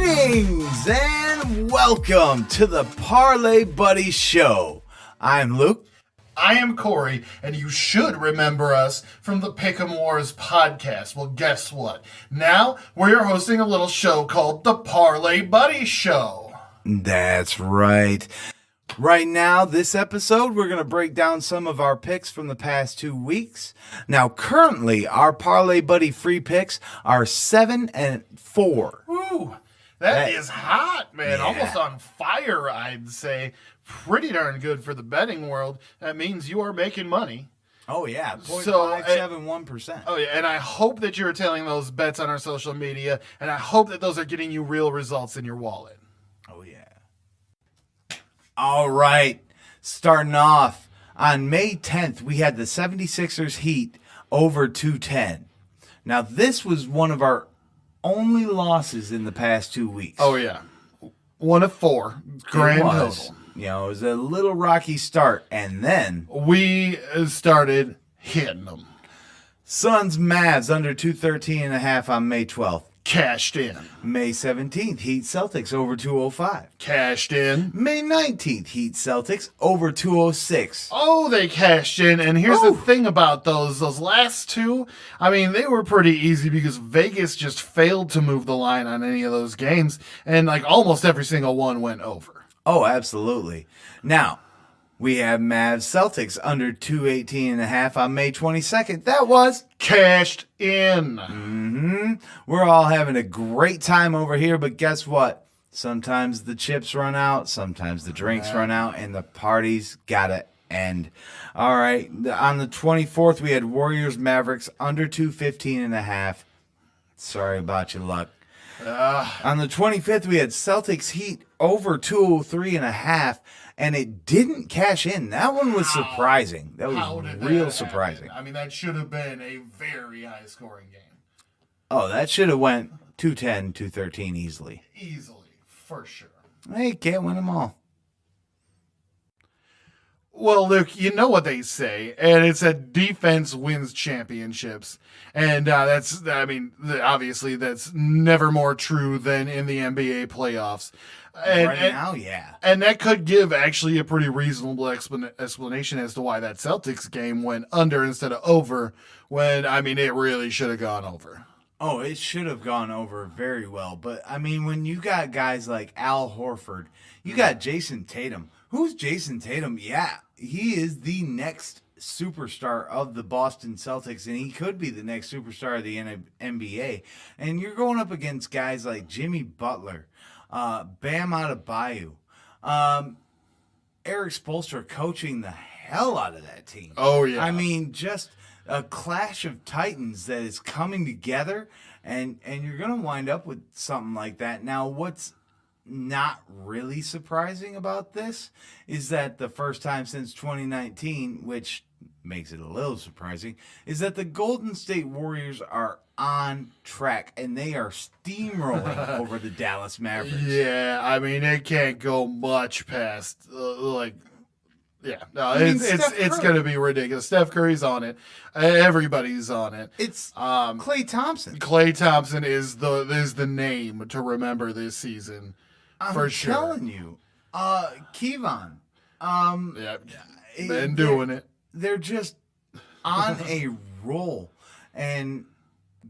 Greetings and welcome to the Parlay Buddy Show. I'm Luke. I am Corey, and you should remember us from the Pick'em Wars podcast. Well, guess what? Now we're hosting a little show called the Parlay Buddy Show. That's right. Right now, this episode, we're going to break down some of our picks from the past 2 weeks. Now, currently, our Parlay Buddy free picks are 7-4. Ooh, that is hot, man. Yeah. Almost on fire, I'd say. Pretty darn good for the betting world. That means you are making money. Oh, yeah. So, 0.571%. Oh, yeah, and I hope that you're telling those bets on our social media, and I hope that those are getting you real results in your wallet. Oh, yeah. All right. Starting off, on May 10th, we had the 76ers Heat over 210. Now, this was one of our only losses in the past 2 weeks. Oh, yeah. 1 of 4. Grand total. You know, it was a little rocky start, and then We started hitting them. Suns Mavs under 213.5 on May 12th. Cashed in. May 17th, Heat Celtics over 205. Cashed in. May 19th, Heat Celtics over 206. Oh, they cashed in. And here's the thing about those last two. I mean, they were pretty easy because Vegas just failed to move the line on any of those games. And like almost every single one went over. Oh, absolutely. Now, we have Mavs Celtics under 218.5 on May 22nd. That was Cashed in. We're all having a great time over here, but guess what? Sometimes the chips run out, sometimes the drinks run out, and the party's gotta end. All right, on the 24th, we had Warriors Mavericks under 215.5. Sorry about your luck. On the 25th, we had Celtics Heat over 203.5, and it didn't cash in. That one was surprising. That was real surprising. I mean, that should have been a very high scoring game. Oh, that should have went 210, 213 easily. Easily, for sure. Hey, can't win them all. Well, Luke, you know what they say, and it's that defense wins championships. And obviously that's never more true than in the NBA playoffs. Now, yeah. And that could give actually a pretty reasonable explanation as to why that Celtics game went under instead of over when, I mean, it really should have gone over. Oh, it should have gone over very well. But, I mean, when you got guys like Al Horford, you got Jason Tatum. Who's Jason Tatum? Yeah, he is the next superstar of the Boston Celtics, and he could be the next superstar of the NBA. And you're going up against guys like Jimmy Butler, Bam Adebayo, Eric Spoelstra coaching the hell out of that team. Oh, yeah. I mean, just a clash of titans that is coming together, and you're going to wind up with something like that. Now, what's not really surprising about this is that the first time since 2019, which makes it a little surprising, is that the Golden State Warriors are on track and they are steamrolling over the Dallas Mavericks. Yeah, I mean, it can't go much past it's going to be ridiculous. Steph Curry's on it. Everybody's on it. It's Klay Thompson. Klay Thompson is the name to remember this season. I'm telling you. Kevon. Been doing it. They're just on a roll. And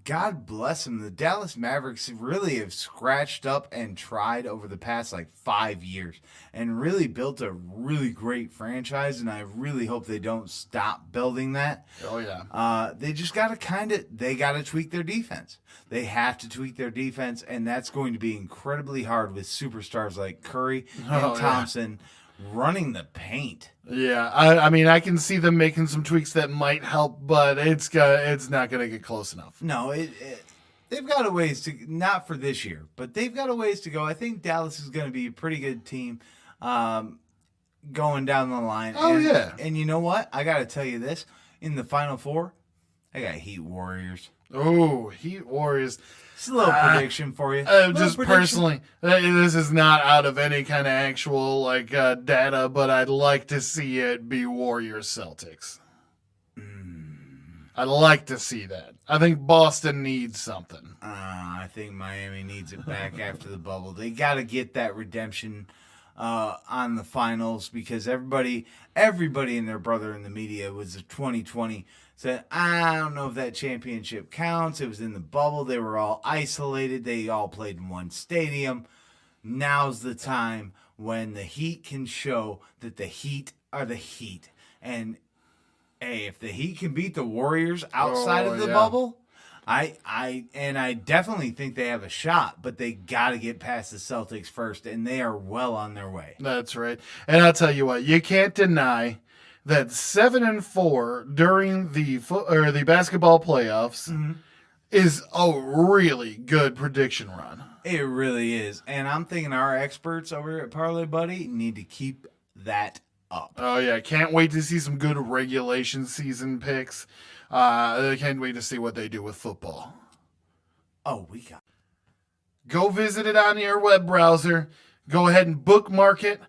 God bless them. The Dallas Mavericks really have scratched up and tried over the past 5 years and really built a really great franchise. And I really hope they don't stop building that. Oh, yeah. They just got to tweak their defense. They have to tweak their defense, and that's going to be incredibly hard with superstars like Curry and Thompson running the paint. Yeah, I mean, I can see them making some tweaks that might help, but it's not going to get close enough. No, they've got a ways to, not for this year, but they've got a ways to go. I think Dallas is going to be a pretty good team going down the line. Oh, yeah. And you know what? I got to tell you this. In the Final Four, I got Heat Warriors. Oh, Heat Warriors. It's a little prediction for you. Personally, this is not out of any kind of actual data, but I'd like to see it be Warriors Celtics. I'd like to see that. I think Boston needs something. I think Miami needs it back after the bubble. They got to get that redemption on the finals because everybody and their brother in the media was a 2020 said, I don't know if that championship counts. It was in the bubble. They were all isolated. They all played in one stadium. Now's the time when the Heat can show that the Heat are the Heat. And, hey, if the Heat can beat the Warriors outside of the bubble, I definitely think they have a shot, but they got to get past the Celtics first, and they are well on their way. That's right. And I'll tell you what, you can't deny that 7-4 during the basketball playoffs is a really good prediction run. It really is. And I'm thinking our experts over at Parlay Buddy need to keep that up. Oh, yeah. Can't wait to see some good regulation season picks. I can't wait to see what they do with football. Oh, we got. Go visit it on your web browser. Go ahead and bookmark it.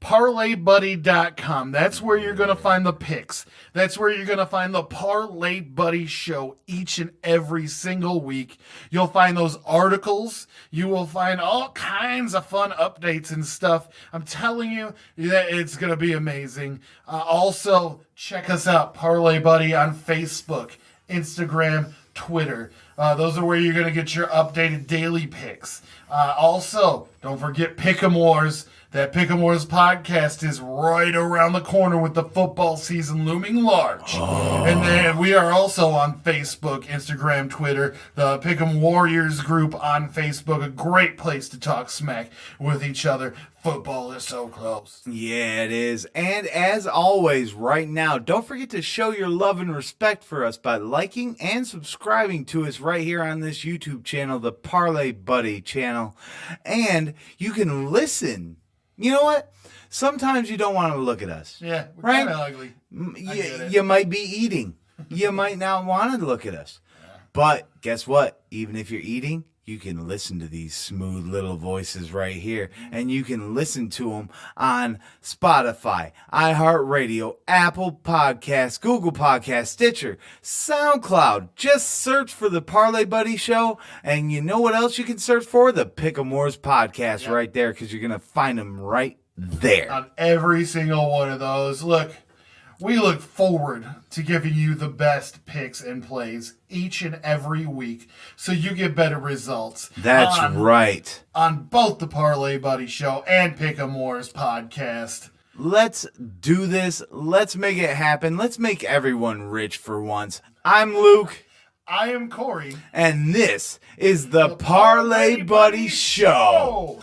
ParlayBuddy.com. That's where you're going to find the picks. That's where you're going to find the Parlay Buddy show each and every single week. You'll find those articles. You will find all kinds of fun updates and stuff. I'm telling you that it's going to be amazing. Also, check us out, Parlay Buddy, on Facebook, Instagram, Twitter. Those are where you're going to get your updated daily picks. Also, don't forget Pick'em Wars. That Pick'em Wars podcast is right around the corner with the football season looming large. And then we are also on Facebook, Instagram, Twitter, the Pick'em Warriors group on Facebook. A great place to talk smack with each other. Football is so close. Yeah, it is. And as always, right now, don't forget to show your love and respect for us by liking and subscribing to us right here on this YouTube channel, the Parlay Buddy channel. And you can listen. You know what? Sometimes you don't want to look at us. Yeah, we're right? kind of ugly. You might be eating. You might not want to look at us. But guess what? Even if you're eating, you can listen to these smooth little voices right here. And you can listen to them on Spotify, iHeartRadio, Apple Podcasts, Google Podcasts, Stitcher, SoundCloud. Just search for the Parlay Buddy Show. And you know what else you can search for? The Pick'em Wars podcast right there, because you're going to find them right there. On every single one of those. Look, we look forward to giving you the best picks and plays each and every week so you get better results. That's right. On both the Parlay Buddy Show and Pick'em Wars podcast. Let's do this. Let's make it happen. Let's make everyone rich for once. I'm Luke. I am Corey. And this is the Parlay Buddy Show.